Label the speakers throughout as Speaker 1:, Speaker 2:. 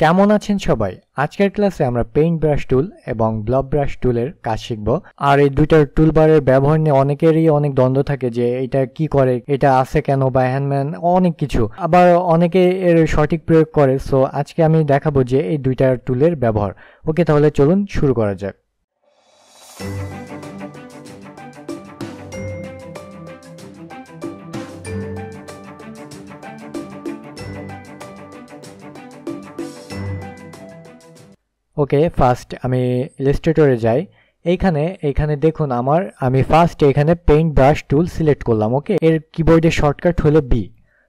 Speaker 1: কেমন আছেন সবাই? আজকের ক্লাসে আমরা পেইন্ট ব্রাশ টুল এবং ব্লব ব্রাশ টুলের কাজ শিখব। আর এই দুইটার টুলবারের ব্যবহার নিয়ে অনেকেরই অনেক দ্বন্দ্ব থাকে যে এটা কি করে, এটা আছে কেন বা হ্যানম্যান অনেক কিছু। আবার অনেকে এর সঠিক প্রয়োগ করে। সো আজকে আমি দেখাবো যে এই দুইটার টুলের ব্যবহার। ওকে, তাহলে চলুন শুরু করা যাক। ওকে, ফার্স্ট আমি ইলাস্ট্রেটরে যাই। এইখানে দেখুন আমি ফার্স্ট এখানে পেইন্ট ব্রাশ টুল সিলেক্ট করলাম। ওকে, এর কিবোর্ডের শর্টকাট হলো বি।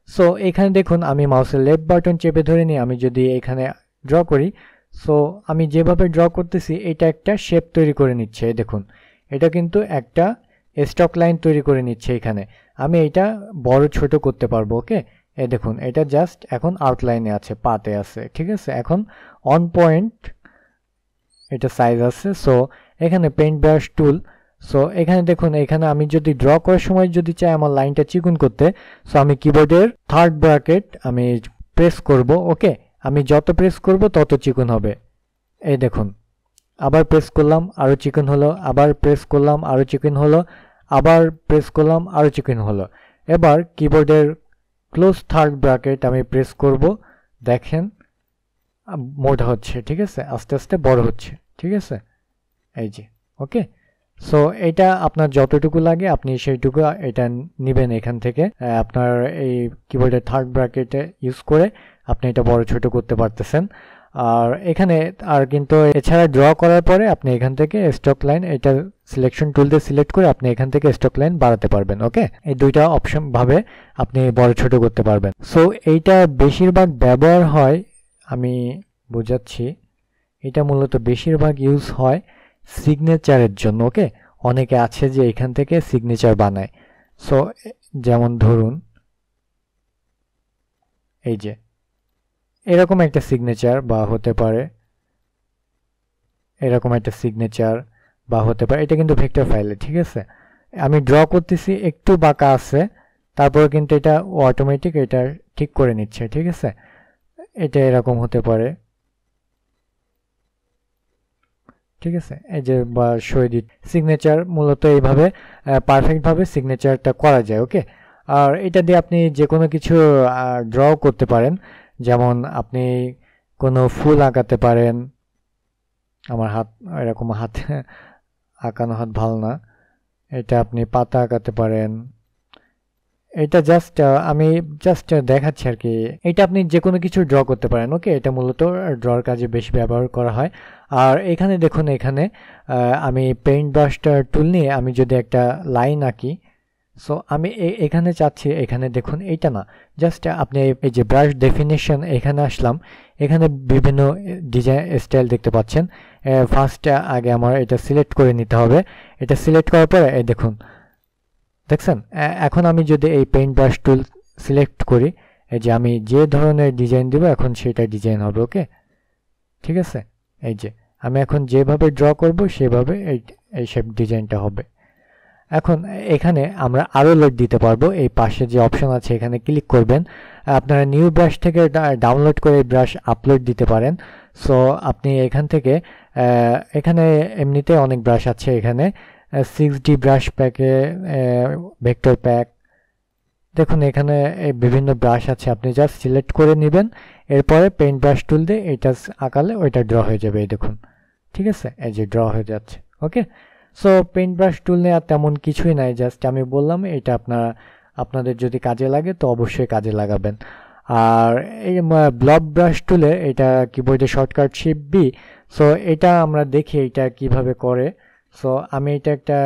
Speaker 1: সো এখানে দেখুন আমি মাউসের লেফট বাটন চেপে ধরে নিয়ে আমি যদি এখানে ড্র করি, সো আমি যেভাবে ড্র করতেছি এটা একটা শেপ তৈরি করে নিচ্ছে। দেখুন এটা কিন্তু একটা স্টক লাইন তৈরি করে নিচ্ছে। এখানে আমি এটা বড় ছোট করতে পারবো। ওকে, দেখুন এটা জাস্ট এখন আউটলাইনে আছে, পাতে আছে। ঠিক আছে, এখন অন পয়েন্ট এটা সাইজ আছে। সো এখানে পেইন্ট ব্রাশ টুল। সো এখানে দেখুন, এখানে আমি যদি ড্র করার সময় যদি চাই আমার লাইনটা চিকন করতে, সো আমি কিবোর্ডের থার্ড ব্র্যাকেট আমি প্রেস করব। ওকে, আমি যত প্রেস করব তত চিকন হবে। এই দেখুন, আবার প্রেস করলাম আরও চিকন হলো, আবার প্রেস করলাম আরও চিকন হলো, আবার প্রেস করলাম আরও চিকন হলো। এবার কিবোর্ডের ক্লোজ থার্ড ব্র্যাকেট আমি প্রেস করব। দেখেন মোটা হচ্ছে। ঠিক আছে, আস্তে আস্তে বড় হচ্ছে। ঠিক আছে, এই যে। ওকে, সো এটা আপনার যতটুকু লাগে আপনি সেইটুকু এটা নেবেন এখান থেকে। আপনার এই কিবোর্ডের থার্ড ব্র্যাকেটে ইউজ করে আপনি এটা বড় ছোট করতে পারতেছেন। আর এখানে আর কিন্তু এছাড়া ড্র করার পরে আপনি এখান থেকে স্টক লাইন এটা সিলেকশন টুল দিয়ে সিলেক্ট করে আপনি এখান থেকে স্টক লাইন বাড়াতে পারবেন। ওকে, এই দুইটা অপশন ভাবে আপনি বড় ছোট করতে পারবেন। সো এইটা বেশিরভাগ ব্যবহার হয়, আমি বোঝাচ্ছি, এটা মূলত বেশিরভাগ ইউজ হয় সিগনেচারের জন্য। ওকে, অনেকে আছে যে এখান থেকে সিগনেচার বানায়। সো যেমন ধরুন এই যে এরকম একটা সিগনেচার বা হতে পারে এরকম একটা সিগনেচার বা হতে পারে, এটা কিন্তু ভেক্টর ফাইলে। ঠিক আছে, আমি ড্র করতেছি একটু বাঁকা আছে, তারপরে কিন্তু এটা অটোমেটিক এটা ঠিক করে নিচ্ছে। ঠিক আছে, এটা এরকম হতে পারে। ঠিক আছে, এই যে বা শহীদ সিগনেচার মূলত এইভাবে পারফেক্টভাবে সিগনেচারটা করা যায়। ওকে, আর এটা দিয়ে আপনি যে কোনো কিছু ড্র করতে পারেন। যেমন আপনি কোনো ফুল আঁকাতে পারেন। আমার হাত এরকম হাত আঁকানো হাত ভালো না, এটা আপনি পাতা আঁকাতে পারেন। এটা জাস্ট আমি জাস্ট দেখাচ্ছি আর কি। এটা আপনি যে কোনো কিছু ড্র করতে পারেন। ওকে, এটা মূলত ড্রর কাজে বেশি ব্যবহার করা হয়। আর এখানে দেখুন, এখানে আমি পেইন্ট ব্রাশটা টুল নিয়ে আমি যদি একটা লাইন আঁকি, সো আমি এখানে চাচ্ছি, এখানে দেখুন এইটা না, জাস্ট আপনি এই যে ব্রাশ ডেফিনেশন এখানে আসলাম। এখানে বিভিন্ন ডিজাইন স্টাইল দেখতে পাচ্ছেন। ফার্স্ট আগে আমার এটা সিলেক্ট করে নিতে হবে। এটা সিলেক্ট করার পরে এই দেখুন, দেখছেন এখন আমি যদি এই পেইন্ট ব্রাশ টুল সিলেক্ট করি, এই যে আমি যে ধরনের ডিজাইন দিব এখন সেটা ডিজাইন হবে। ওকে, ঠিক আছে, এই যে আমি এখন যেভাবে ড্র করব সেভাবে এই শেপ ডিজাইনটা হবে। এখন এখানে আমরা আরও লোড দিতে পারবো। এই পাশে যে অপশন আছে এখানে ক্লিক করবেন। আপনারা নিউ ব্রাশ থেকে ডাউনলোড করে ব্রাশ আপলোড দিতে পারেন। সো আপনি এখান থেকে এখানে এমনিতে অনেক ব্রাশ আছে। এখানে 6D ব্রাশ প্যাকে ভেক্টর প্যাক, দেখুন এখানে বিভিন্ন ব্রাশ আছে, আপনি জাস্ট সিলেক্ট করে নেবেন। এরপরে পেইন্ট ব্রাশ টুল দিয়ে এটা আঁকালে ওইটা ড্র হয়ে যাবে। এই দেখুন, ঠিক আছে, এই যে ড্র হয়ে যাচ্ছে। ওকে, সো পেইন্ট ব্রাশ টুল নিয়ে আর তেমন কিছুই নাই, জাস্ট আমি বললাম এটা আপনাদের যদি কাজে লাগে তো অবশ্যই কাজে লাগাবেন। আর এই ব্লব ব্রাশ টুলে এটা কিবোর্ডে শর্টকাট শিফট বি। সো এটা আমরা দেখি এটা কিভাবে করে। সো আমি এটা একটা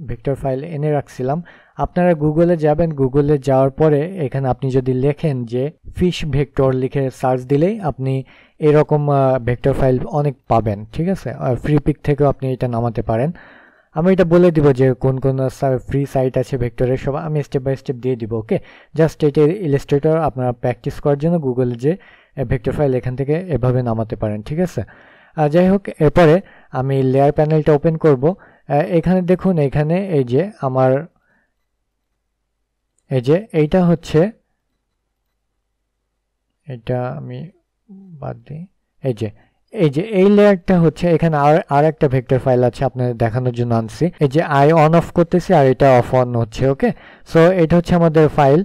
Speaker 1: ভেক্টর ফাইল এনে রাখছিলাম। আপনারা গুগলে যাবেন, গুগলে যাওয়ার পরে এখানে আপনি যদি লেখেন যে ফিশ ভেক্টর লিখে সার্চ দিলেই আপনি এরকম ভেক্টর ফাইল অনেক পাবেন। ঠিক আছে, ফ্রি পিক থেকেও আপনি এটা নামাতে পারেন। আমি এটা বলে দিব যে কোন কোন ফ্রি সাইট আছে ভেক্টরের, সব আমি স্টেপ বাই স্টেপ দিয়ে দিব। ওকে, জাস্ট এটা ইলাস্ট্রেটর আপনারা প্র্যাকটিস করার জন্য গুগলে যে ভেক্টর ফাইল এখান থেকে এভাবে নামাতে পারেন। ঠিক আছে, যাই হোক, এরপরে আমি লেয়ার প্যানেলটা ওপেন করব। এখানে দেখুন, এখানে এই যে আমার এই যে এইটা হচ্ছে, এটা আমি বাদ দিই। এই লেয়ারটা হচ্ছে এখানে আর একটা ভেক্টর ফাইল আছে আপনাদের দেখানোর জন্য আনছি। এই যে আই অন অফ করতেছি আর এটা অফ অন হচ্ছে। ওকে, সো এটা হচ্ছে আমাদের ফাইল।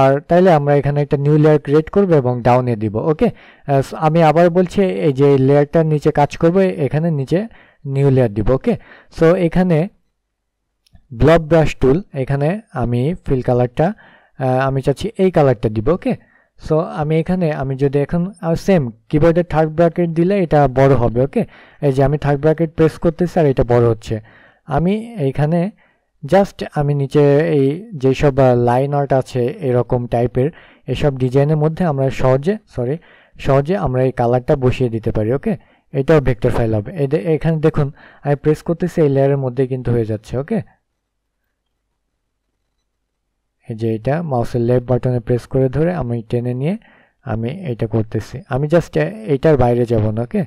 Speaker 1: আর তাইলে আমরা এখানে একটা নিউ লেয়ার ক্রিয়েট করব এবং ডাউনে দিব। ওকে, আমি আবার বলছি, এই যে লেয়ারটার নিচে কাজ করব, এখানে নিচে নিউ লেয়ার দিব। ওকে, সো এখানে ব্লব ব্রাশ টুল, এখানে আমি ফিল কালারটা আমি চাচ্ছি এই কালারটা দিব। ওকে, সো আমি যদি এখন সেম কিবোর্ডে থার্ড ব্র্যাকেট দিলে এটা বড় হবে। ওকে, এই যে আমি থার্ড ব্র্যাকেট প্রেস করতেছি আর এটা বড় হচ্ছে। আমি এইখানে জাস্ট আমি নিচে এই যেসব লাইন আর্ট আছে এরকম টাইপের এসব ডিজাইনের মধ্যে আমরা সহজে আমরা এই কালারটা বসিয়ে দিতে পারি। ওকে, এটাও ভেক্টর ফাইল হবে। এখানে দেখুন আমি প্রেস করতেছি, এই লেয়ারের মধ্যে কিন্তু হয়ে যাচ্ছে। ওকে, এই যে এটা মাউসের লেফট বাটনে প্রেস করে ধরে আমি টেনে নিয়ে আমি এটা করতেছি। আমি জাস্ট এইটার বাইরে যাব না। ওকে,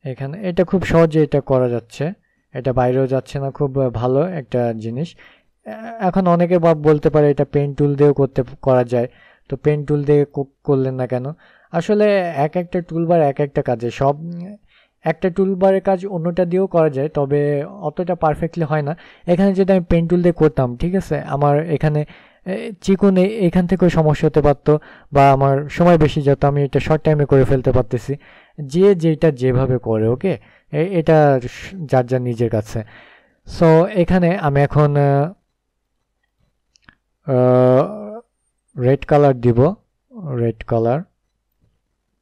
Speaker 1: এখানে এটা খুব সহজে এটা করা যাচ্ছে, এটা বাইরেও যাচ্ছে না, খুব ভালো একটা জিনিস। এখন অনেকে বলতে পারে এটা পেন টুল দিয়েও করা যায়, তো পেন টুল দিয়ে করলেন না কেন? আসলে এক একটা টুলবার এক একটা কাজে, একটা টুলবারের কাজ অন্যটা দিয়েও করা যায়, তবে অতটা পারফেক্টলি হয় না। এখানে যদি আমি পেন টুল দিয়ে করতাম, ঠিক আছে, আমার এখানে চিকন এখান থেকেও সমস্যা হতে পারতো বা আমার সময় বেশি যেত, আমি এটা শর্ট টাইমে করে ফেলতে পারতেছি। যেটা যেভাবে করে। ওকে, এটা যার যার নিজের কাছে। সো এখানে আমি এখন রেড কালার দিব, রেড কালার,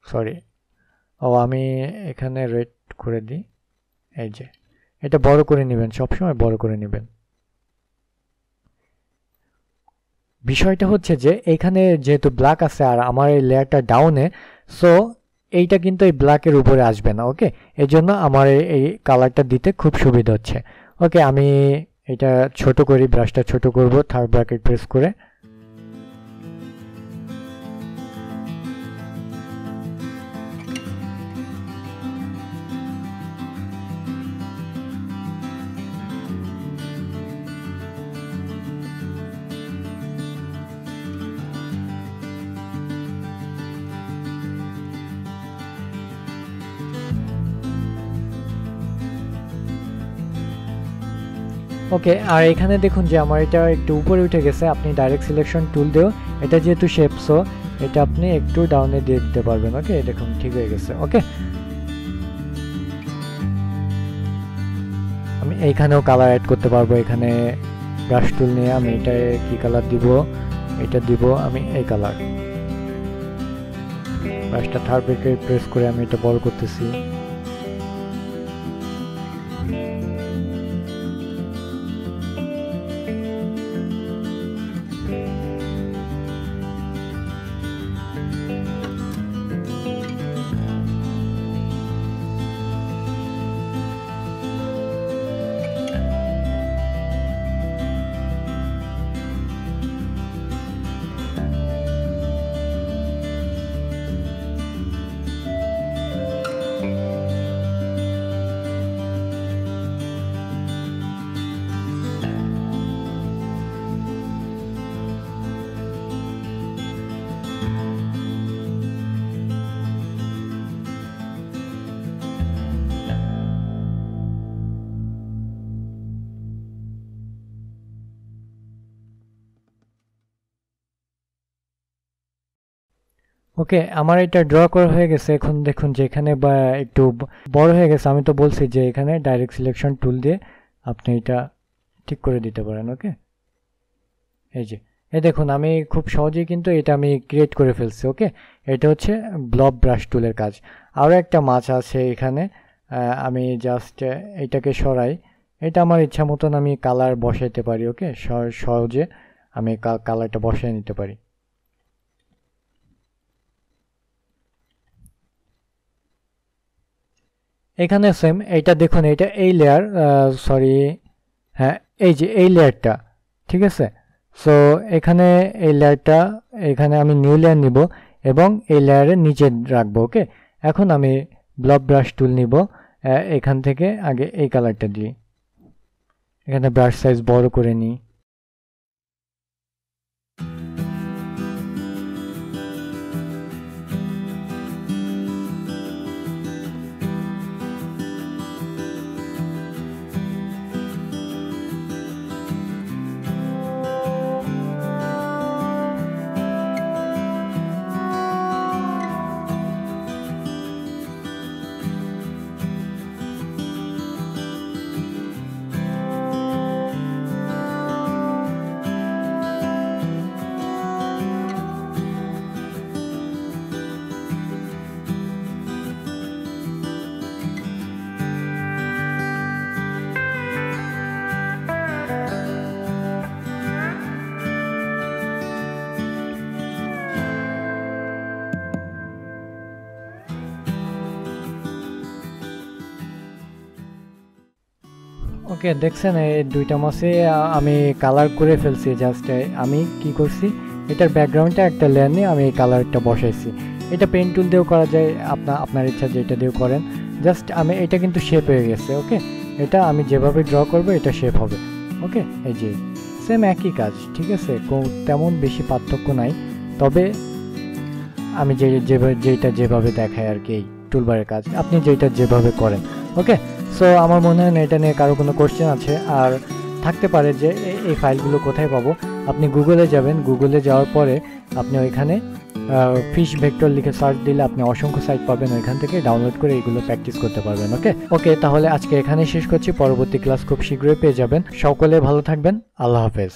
Speaker 1: সরি, আমি এখানে রেড করে দিই। এই যে এটা বড় করে নেবেন, সবসময় বড় করে নেবেন। বিষয়টা হচ্ছে যে এখানে যেহেতু ব্ল্যাক আছে আর আমার এই লেয়ারটা ডাউনে, সো এইটা কিন্তু এই ব্ল্যাকের উপরে আসবে না। ওকে, এই জন্য আমার এই কালারটা দিতে খুব সুবিধা হচ্ছে। ওকে, আমি এটা ছোট করি, ব্রাশটা ছোট করব থার্ড ব্র্যাকেট প্রেস করে। ওকে, আর এখানে দেখুন যে আমার এটা একটু উপরে উঠে গেছে। আপনি ডাইরেক্ট সিলেকশন টুল দিয়েও, এটা যেহেতু শেপ, সো এটা আপনি একটু ডাউনে দিয়ে দিতে পারবেন। ওকে, দেখুন ঠিক হয়ে গেছে। ওকে, আমি এইখানেও কালার অ্যাড করতে পারবো। এখানে ব্রাশ টুল নিয়ে আমি এটা কি কালার দিব, এটা দিব আমি এই কালার। ব্রাশটা থার্ড ব্র্যাকেট প্রেস করে আমি এটা বড় করতেছি। ওকে, আমার এটা ড্র করা হয়ে গেছে। এখন দেখুন যে এখানে বা একটু বড় হয়ে গেছে। আমি তো বলছি যে এখানে ডাইরেক্ট সিলেকশন টুল দিয়ে আপনি এটা ঠিক করে দিতে পারেন। ওকে, এই যে দেখুন আমি খুব সহজেই কিন্তু এটা আমি ক্রিয়েট করে ফেলছি। ওকে, এটা হচ্ছে ব্লব ব্রাশ টুলের কাজ। আরও একটা মাছ আছে এখানে, আমি জাস্ট এটাকে সরাই। এটা আমার ইচ্ছা মতন আমি কালার বসাইতে পারি। ওকে, সহজে আমি কালারটা বসাই নিতে পারি। এখানে সেম, এইটা দেখুন, এটা এই লেয়ার, সরি, হ্যাঁ, এই যে এই লেয়ারটা, ঠিক আছে। সো এখানে এই লেয়ারটা, এখানে আমি নিউ লেয়ার নিব এবং এই লেয়ারের নিচে রাখবো। ওকে, এখন আমি ব্লব ব্রাশ টুল নিব, এখান থেকে আগে এই কালারটা দিই, এখানে ব্রাশ সাইজ বড় করে নিই। ওকে, দেখছেন এই দুইটা মাসে আমি কালার করে ফেলছি। জাস্ট আমি কি করছি, এটার ব্যাকগ্রাউন্ডটা একটা লেয়ার নিয়ে আমি এই কালারটা বসাইছি। এটা পেন টুল দিয়েও করা যায়, আপনার ইচ্ছা যেটা দিয়েও করেন। জাস্ট আমি এটা কিন্তু শেপ হয়ে গেছে। ওকে, এটা আমি যেভাবে ড্র করব এটা শেপ হবে। ওকে, এই যে সেম একই কাজ, ঠিক আছে, তেমন বেশি পার্থক্য নাই। তবে আমি যেটা যেভাবে দেখাই আর কি, এই টুলবারের কাজ আপনি যেটা যেভাবে করেন। ওকে, সো আমার মনে হয় না এটা নিয়ে কারো কোনো কোশ্চেন আছে। আর থাকতে পারে যে এই ফাইলগুলো কোথায় পাবো, আপনি গুগলে যাবেন, গুগলে যাওয়ার পরে আপনি ওইখানে ফিশ ভেক্টর লিখে সার্চ দিলে আপনি অসংখ্য সাইট পাবেন, ওইখান থেকে ডাউনলোড করে এইগুলো প্র্যাকটিস করতে পারবেন। ওকে ওকে, তাহলে আজকে এখানেই শেষ করছি, পরবর্তী ক্লাস খুব শীঘ্রই পেয়ে যাবেন। সকলে ভালো থাকবেন, আল্লাহ হাফেজ।